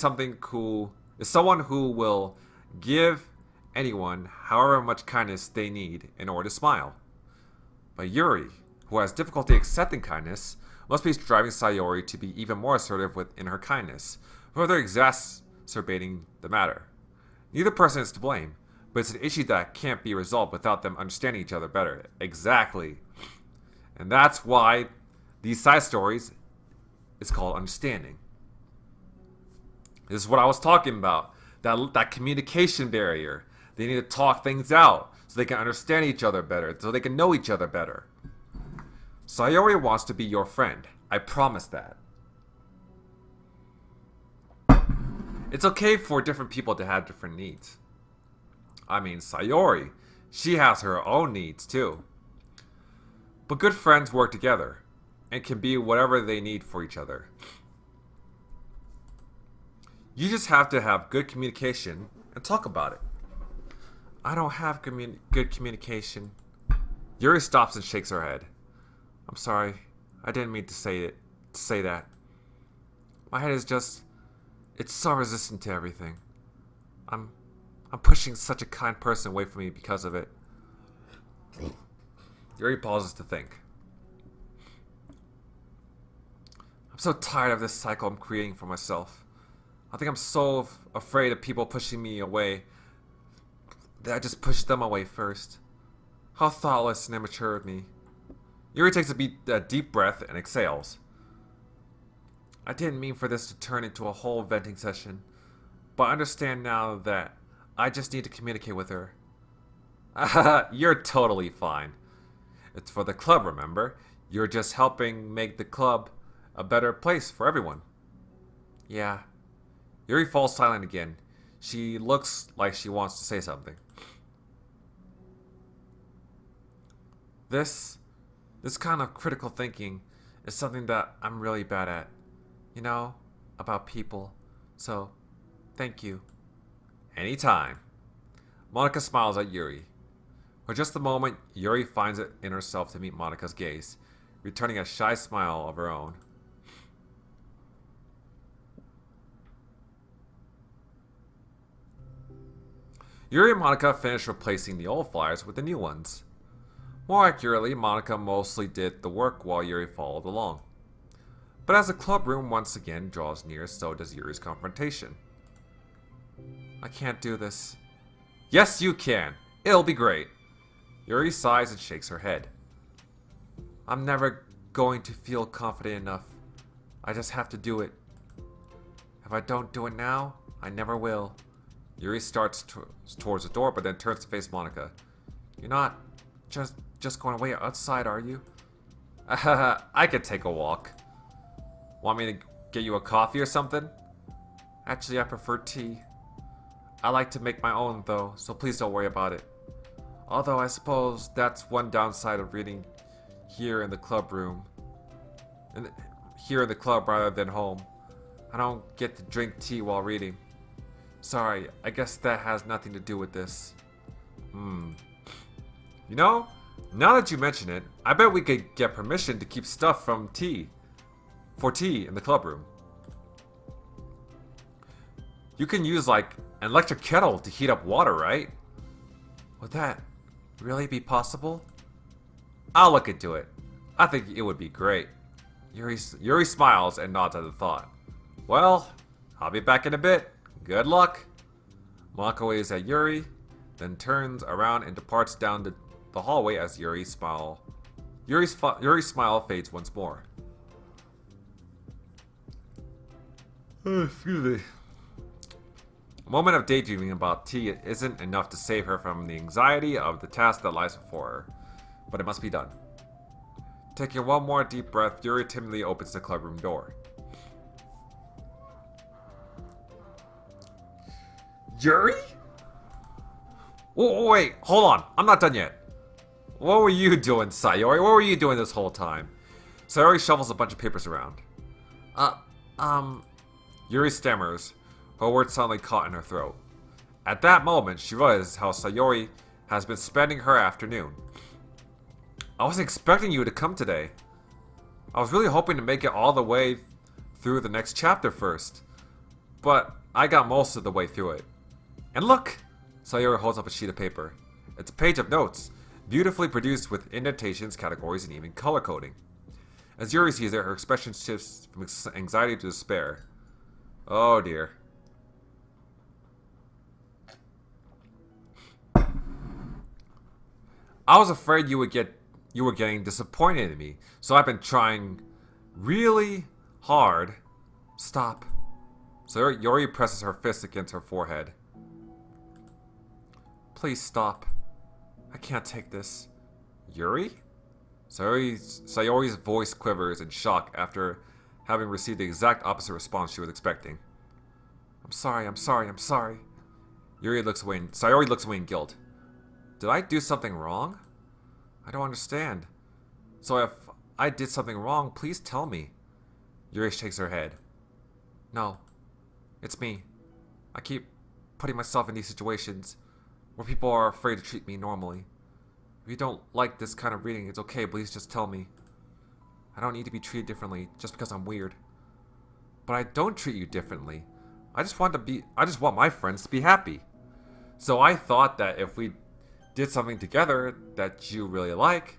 someone who will give anyone however much kindness they need in order to smile. But Yuri, who has difficulty accepting kindness, must be driving Sayori to be even more assertive within her kindness, further exacerbating the matter. Neither person is to blame, but it's an issue that can't be resolved without them understanding each other better. Exactly. And that's why these side stories is called understanding. This is what I was talking about. That communication barrier. They need to talk things out so they can understand each other better, so they can know each other better. Sayori wants to be your friend. I promise that. It's okay for different people to have different needs. I mean, Sayori, she has her own needs too. But good friends work together and can be whatever they need for each other. You just have to have good communication and talk about it. I don't have good communication. Yuri stops and shakes her head. I'm sorry. I didn't mean to say that. My head is just... It's so resistant to everything. I'm pushing such a kind person away from me because of it. Yuri pauses to think. I'm so tired of this cycle I'm creating for myself. I think I'm so afraid of people pushing me away that I just push them away first. How thoughtless and immature of me. Yuri takes a deep breath and exhales. I didn't mean for this to turn into a whole venting session, but I understand now that I just need to communicate with her. You're totally fine. It's for the club, remember? You're just helping make the club a better place for everyone. Yeah. Yuri falls silent again. She looks like she wants to say something. This kind of critical thinking is something that I'm really bad at. You know, about people. So, thank you. Anytime. Monica smiles at Yuri. For just a moment, Yuri finds it in herself to meet Monica's gaze, returning a shy smile of her own. Yuri and Monica finish replacing the old flyers with the new ones. More accurately, Monica mostly did the work while Yuri followed along. But as the club room once again draws near, so does Yuri's confrontation. I can't do this. Yes, you can. It'll be great. Yuri sighs and shakes her head. I'm never going to feel confident enough. I just have to do it. If I don't do it now, I never will. Yuri starts towards the door, but then turns to face Monica. You're not just going away outside, are you? I could take a walk. Want me to get you a coffee or something? Actually, I prefer tea. I like to make my own, though, so please don't worry about it. Although I suppose that's one downside of reading here in the club room. Here in the club rather than home. I don't get to drink tea while reading. Sorry, I guess that has nothing to do with this. You know, now that you mention it, I bet we could get permission to keep stuff for tea in the club room. You can use like an electric kettle to heat up water, right? Would that really be possible? I'll look into it. I think it would be great. Yuri smiles and nods at the thought. Well, I'll be back in a bit. Good luck. Monica waves at Yuri, then turns around and departs down the hallway as Yuri's smile fades once more. Excuse me. A moment of daydreaming about tea isn't enough to save her from the anxiety of the task that lies before her, but it must be done. Taking one more deep breath, Yuri timidly opens the clubroom door. Yuri? Oh, wait, hold on. I'm not done yet. What were you doing, Sayori? What were you doing this whole time? Sayori shovels a bunch of papers around. Yuri stammers, her words suddenly caught in her throat. At that moment, she realizes how Sayori has been spending her afternoon. I wasn't expecting you to come today. I was really hoping to make it all the way through the next chapter first. But I got most of the way through it. And look! Sayori holds up a sheet of paper. It's a page of notes, beautifully produced with indentations, categories, and even color coding. As Yuri sees it, her expression shifts from anxiety to despair. Oh dear. I was afraid you were getting disappointed in me, so I've been trying really hard. Stop. So Yuri presses her fist against her forehead. Please stop. I can't take this. Yuri? Sayori's voice quivers in shock after having received the exact opposite response she was expecting. I'm sorry. Sayori looks away in guilt. Did I do something wrong? I don't understand. So if I did something wrong, please tell me. Yuri shakes her head. No, it's me. I keep putting myself in these situations where people are afraid to treat me normally. If you don't like this kind of reading, it's okay, please just tell me. I don't need to be treated differently just because I'm weird. But I don't treat you differently. I just want my friends to be happy. So I thought that if we did something together that you really like,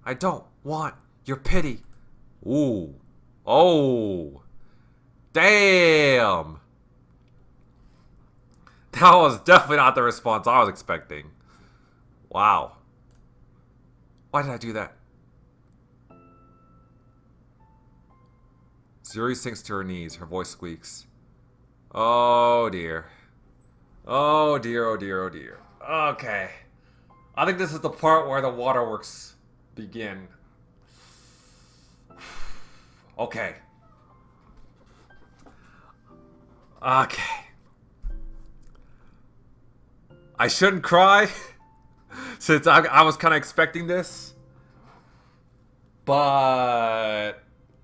I don't want your pity. Ooh. Oh. Damn. That was definitely not the response I was expecting. Wow. Why did I do that? Yuri sinks to her knees. Her voice squeaks. Oh dear. Oh dear, oh dear, oh dear. Okay. I think this is the part where the waterworks begin. Okay. Okay. I shouldn't cry, since I was kind of expecting this. But,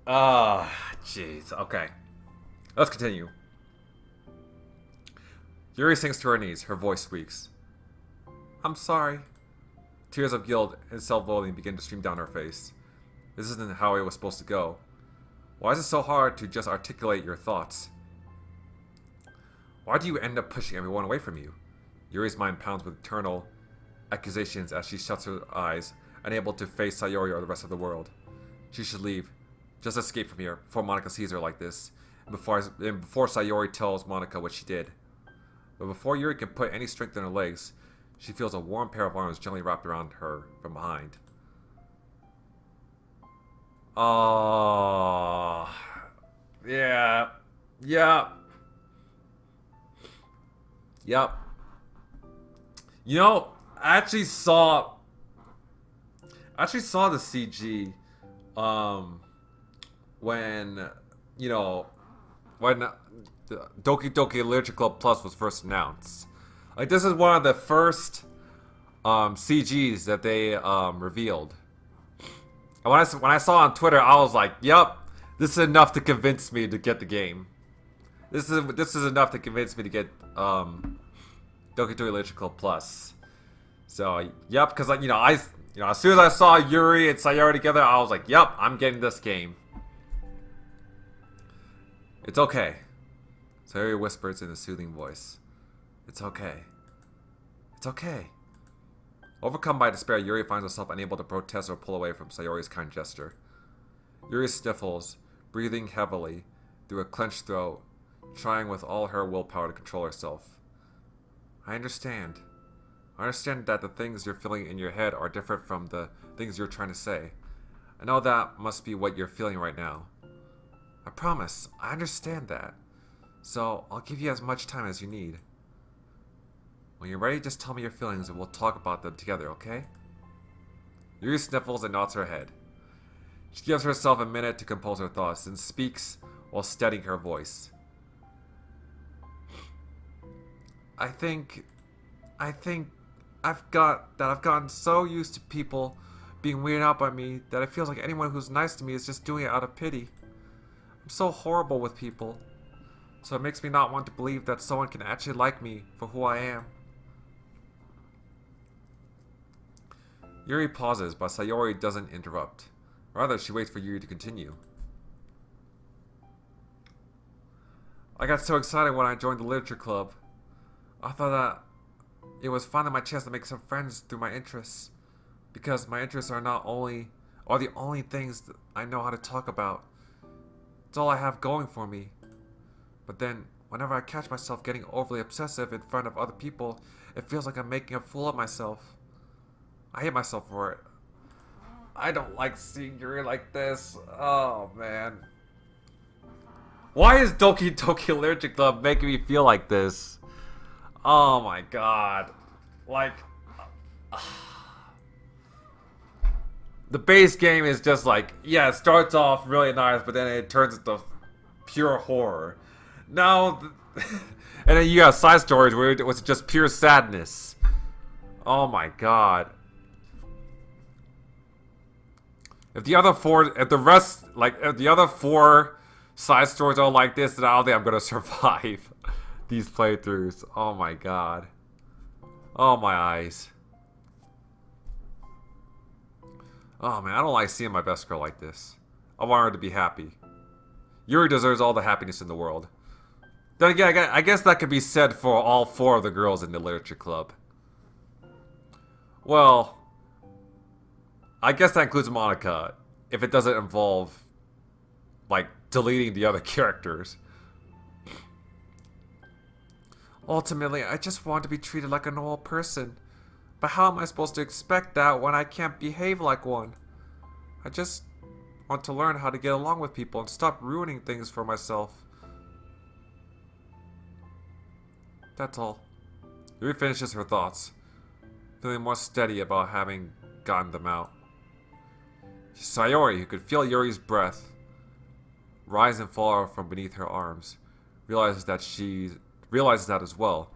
jeez. Okay. Let's continue. Yuri sinks to her knees. Her voice squeaks. I'm sorry. Tears of guilt and self-loathing begin to stream down her face. This isn't how it was supposed to go. Why is it so hard to just articulate your thoughts? Why do you end up pushing everyone away from you? Yuri's mind pounds with eternal accusations as she shuts her eyes, unable to face Sayori or the rest of the world. She should leave. Just escape from here before Monica sees her like this, and before Sayori tells Monica what she did. But before Yuri can put any strength in her legs, she feels a warm pair of arms gently wrapped around her from behind. Oh, yeah, yep. You know, I actually saw the CG, when Doki Doki Literature Club Plus was first announced. Like, this is one of the first CGs that they revealed. And when I saw it on Twitter, I was like, "Yep, this is enough to convince me to get the game. This is enough to convince me to get Doki Doki Literature Club Plus." So, yep, because as soon as I saw Yuri and Sayori together, I was like, "Yep, I'm getting this game." It's okay. Sayori whispers in a soothing voice. It's okay. It's okay. Overcome by despair, Yuri finds herself unable to protest or pull away from Sayori's kind gesture. Yuri sniffles, breathing heavily through a clenched throat, trying with all her willpower to control herself. I understand. I understand that the things you're feeling in your head are different from the things you're trying to say. I know that must be what you're feeling right now. I promise, I understand that. So, I'll give you as much time as you need. When you're ready, just tell me your feelings and we'll talk about them together, okay? Yuri sniffles and nods her head. She gives herself a minute to compose her thoughts and speaks while steadying her voice. I think, I think I've gotten so used to people being weirded out by me that it feels like anyone who's nice to me is just doing it out of pity. I'm so horrible with people, so it makes me not want to believe that someone can actually like me for who I am. Yuri pauses, but Sayori doesn't interrupt. Rather, she waits for Yuri to continue. I got so excited when I joined the literature club. I thought that it was finally my chance to make some friends through my interests. Because my interests are the only things that I know how to talk about. It's all I have going for me. But then, whenever I catch myself getting overly obsessive in front of other people, it feels like I'm making a fool of myself. I hate myself for it. I don't like seeing Yuri like this. Oh, man. Why is Doki Doki Literature Club making me feel like this? Oh my god. Like... the base game is just like, yeah, it starts off really nice, but then it turns into pure horror. Now, and then you got side stories where it was just pure sadness. Oh my god. If the other four side stories are like this, then I don't think I'm gonna survive these playthroughs. Oh my god. Oh my eyes. Oh man, I don't like seeing my best girl like this. I want her to be happy. Yuri deserves all the happiness in the world. Then again, I guess that could be said for all four of the girls in the literature club. Well, I guess that includes Monica, if it doesn't involve, like, deleting the other characters. Ultimately, I just want to be treated like a normal person. But how am I supposed to expect that when I can't behave like one? I just want to learn how to get along with people and stop ruining things for myself. That's all. Yuri finishes her thoughts, feeling more steady about having gotten them out. Sayori, who could feel Yuri's breath rise and fall from beneath her arms, realizes that as well.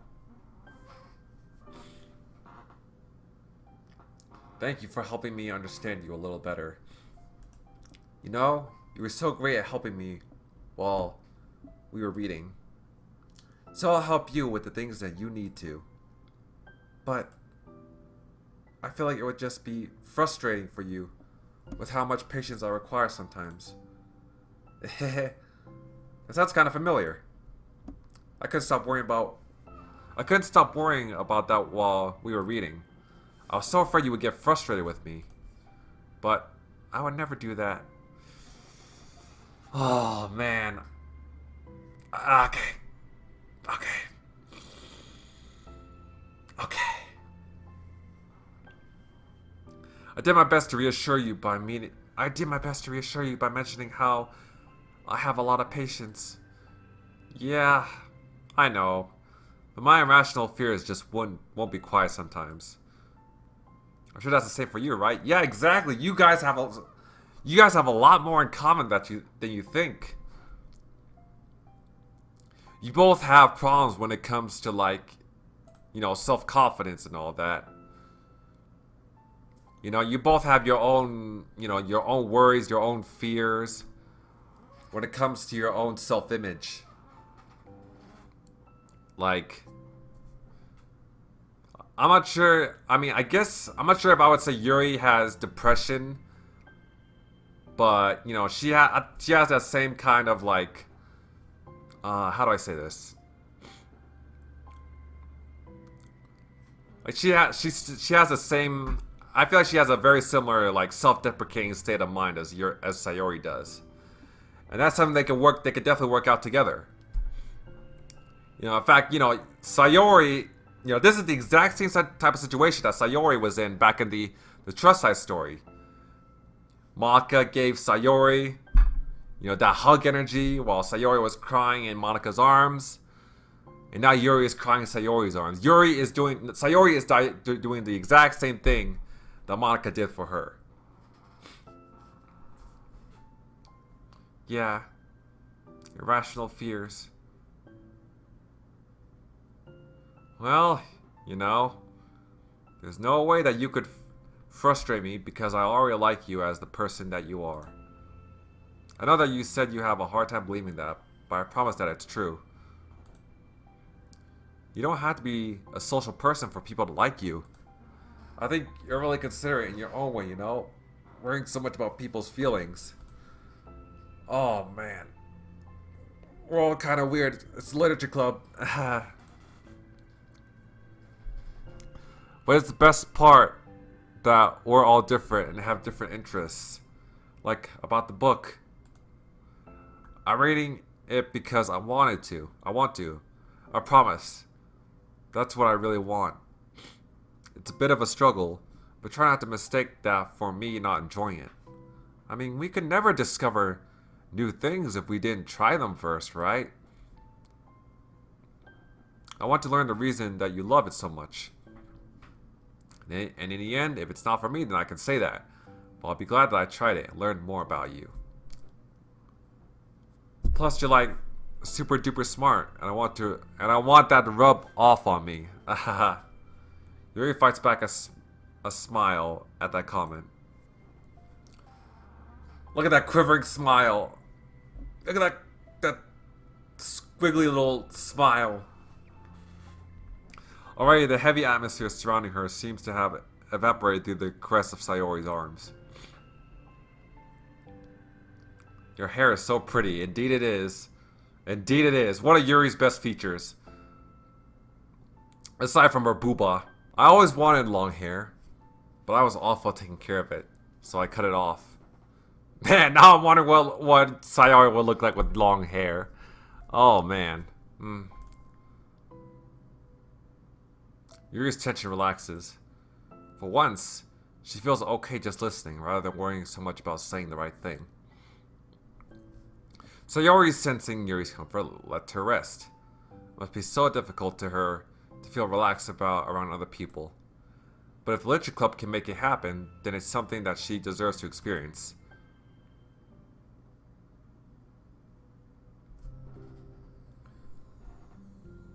Thank you for helping me understand you a little better. You know, you were so great at helping me while we were reading. So I'll help you with the things that you need to. But I feel like it would just be frustrating for you with how much patience I require sometimes. That sounds kind of familiar. I couldn't stop worrying about that while we were reading. I was so afraid you would get frustrated with me. But I would never do that. Oh, man. Okay. I did my best to reassure you by mentioning how I have a lot of patience. Yeah, I know. But my irrational fears just won't be quiet sometimes. I'm sure that's the same for you, right? Yeah, exactly. You guys have a lot more in common than you think. You both have problems when it comes to, like, you know, self-confidence and all that. You know, you both have your own worries, your own fears when it comes to your own self-image. Like, I'm not sure I'm not sure if I would say Yuri has depression, but, you know, she has that same kind of, like, how do I say this? Like, she has the same, I feel like she has a very similar, like, self-deprecating state of mind as Sayori does. And that's something they could definitely work out together. You know, in fact, you know, Sayori, you know, this is the exact same type of situation that Sayori was in back in the Trust Side story. Monica gave Sayori, you know, that hug energy while Sayori was crying in Monica's arms. And now Yuri is crying in Sayori's arms. Sayori is doing the exact same thing that Monica did for her. Yeah. Irrational fears. Well, you know, there's no way that you could frustrate me because I already like you as the person that you are. I know that you said you have a hard time believing that, but I promise that it's true. You don't have to be a social person for people to like you. I think you're really considerate in your own way, you know? Worrying so much about people's feelings. Oh, man. We're all kind of weird. It's a literature club. But it's the best part that we're all different and have different interests. Like, about the book. I'm reading it because I wanted to. I want to. I promise. That's what I really want. It's a bit of a struggle, but try not to mistake that for me not enjoying it. I mean, we could never discover new things if we didn't try them first, right? I want to learn the reason that you love it so much. And in the end, if it's not for me, then I can say that. But I'll be glad that I tried it and learned more about you. Plus, you're like super duper smart, and I want that to rub off on me. Yuri fights back a smile at that comment. Look at that quivering smile. Look at that squiggly little smile. Already, the heavy atmosphere surrounding her seems to have evaporated through the caress of Sayori's arms. Your hair is so pretty. Indeed it is. Indeed it is. One of Yuri's best features. Aside from her booba. I always wanted long hair, but I was awful at taking care of it, so I cut it off. Man, now I'm wondering what Sayori would look like with long hair. Oh, man. Yuri's tension relaxes. For once, she feels okay just listening, rather than worrying so much about saying the right thing. Sayori, sensing Yuri's comfort, let her rest. It must be so difficult to her to feel relaxed around other people. But if the Literature Club can make it happen, then it's something that she deserves to experience.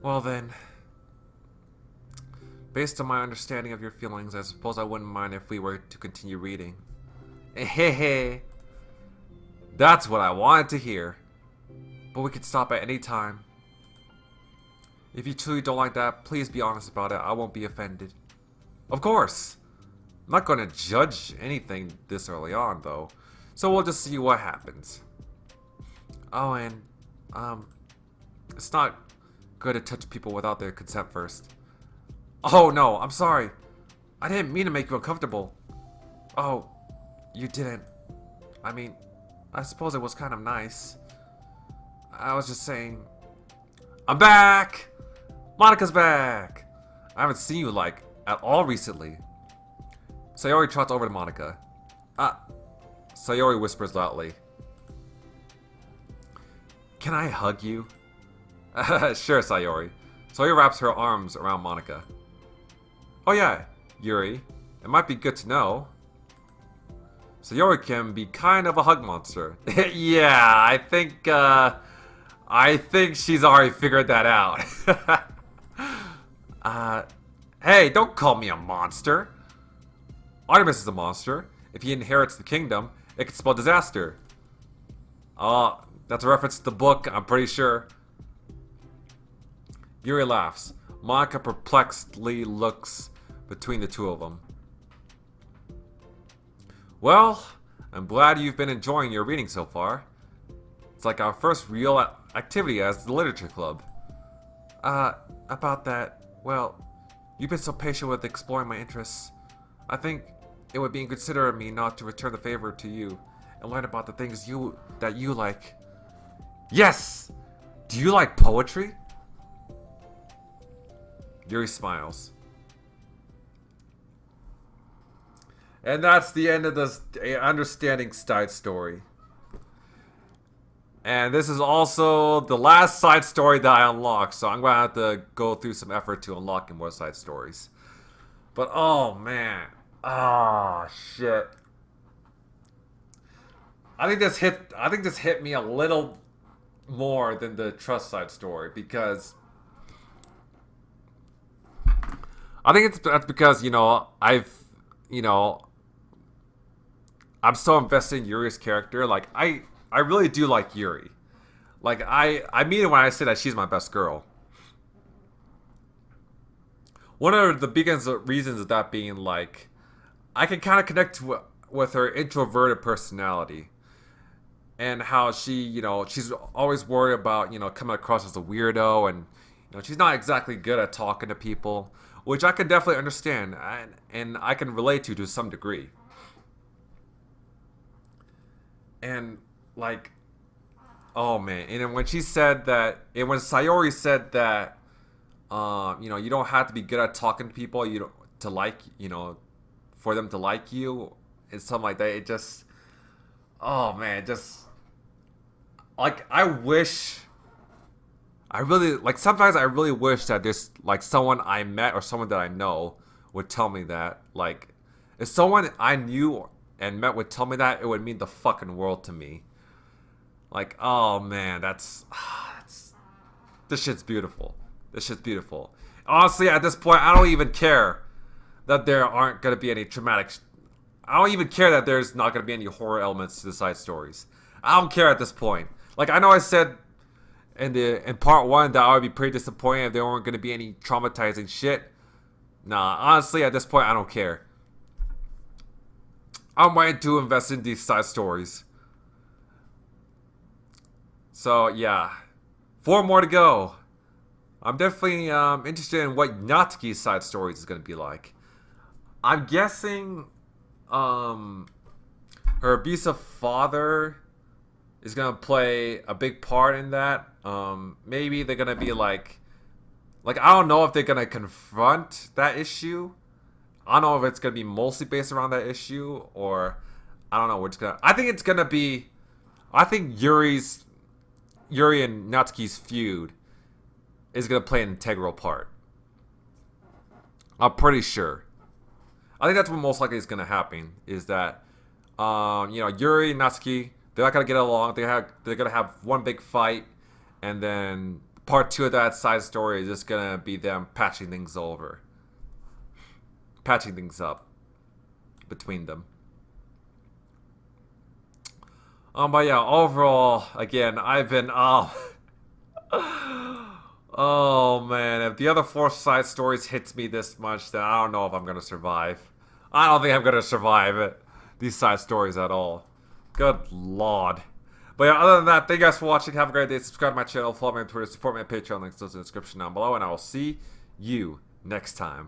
Well then, based on my understanding of your feelings, I suppose I wouldn't mind if we were to continue reading. Hehe. That's what I wanted to hear. But we could stop at any time. If you truly don't like that, please be honest about it. I won't be offended. Of course. I'm not going to judge anything this early on, though. So we'll just see what happens. Oh, and, it's not good to touch people without their consent first. Oh, no, I'm sorry. I didn't mean to make you uncomfortable. Oh, you didn't. I mean, I suppose it was kind of nice. I was just saying... I'm back! Monika's back! I haven't seen you, like, at all recently. Sayori trots over to Monika. Sayori whispers loudly. Can I hug you? Sure, Sayori. Sayori wraps her arms around Monika. Oh yeah, Yuri. It might be good to know. Sayori can be kind of a hug monster. Yeah, I think she's already figured that out. Hey, don't call me a monster. Artemis is a monster. If he inherits the kingdom, it could spell disaster. That's a reference to the book, I'm pretty sure. Yuri laughs. Monika perplexedly looks between the two of them. Well, I'm glad you've been enjoying your reading so far. It's like our first real activity as the Literature Club. About that, well, you've been so patient with exploring my interests. I think it would be inconsiderate of me not to return the favor to you and learn about the things that you like. Yes! Do you like poetry? Yuri smiles. And that's the end of this Understanding side story. And this is also the last side story that I unlocked, so I'm going to have to go through some effort to unlocking more side stories. But oh man. Oh shit. I think this hit me a little more than the trust side story because I think that's because you know, I'm so invested in Yuri's character. Like I really do like Yuri. Like I mean it when I say that she's my best girl. One of the biggest reasons of that being like I can kind of connect with her introverted personality and how she's always worried about coming across as a weirdo, and she's not exactly good at talking to people, which I can definitely understand and I can relate to some degree. And like, oh man, and then when she said that, and when Sayori said that, you don't have to be good at talking to people, you don't to like, for them to like you, and something like that. It just, oh man, just like I wish. I really like sometimes I really wish that there's like someone I met or someone that I know would tell me that. Like if someone I knew and met would tell me that, it would mean the fucking world to me. Like, oh man, that's this shit's beautiful. This shit's beautiful. Honestly, at this point, I don't even care that there aren't gonna be any traumatic. I don't even care that there's not gonna be any horror elements to the side stories. I don't care at this point. Like I know I said in part one that I would be pretty disappointed if there weren't gonna be any traumatizing shit. Nah, honestly, at this point, I don't care. I'm waiting to invest in these side stories. So yeah, 4 more to go. I'm definitely interested in what Natsuki's side stories is gonna be like. I'm guessing her abusive father is gonna play a big part in that. Maybe they're gonna be like I don't know if they're gonna confront that issue. I don't know if it's gonna be mostly based around that issue, or I don't know. We're just gonna. I think it's gonna be. I think Yuri and Natsuki's feud is gonna play an integral part. I'm pretty sure. I think that's what most likely is gonna happen. Is that Yuri and Natsuki, they're not gonna get along. They're gonna have one big fight, and then part 2 of that side story is just gonna be them patching things up between them. But yeah, overall, again, I've been oh man, if the other 4 side stories hits me this much, then I don't know if I'm gonna survive. I don't think I'm gonna survive it. These side stories at all. Good lord. But yeah, other than that, thank you guys for watching. Have a great day. Subscribe to my channel, follow me on Twitter, support me on Patreon. Links in the description down below, and I will see you next time.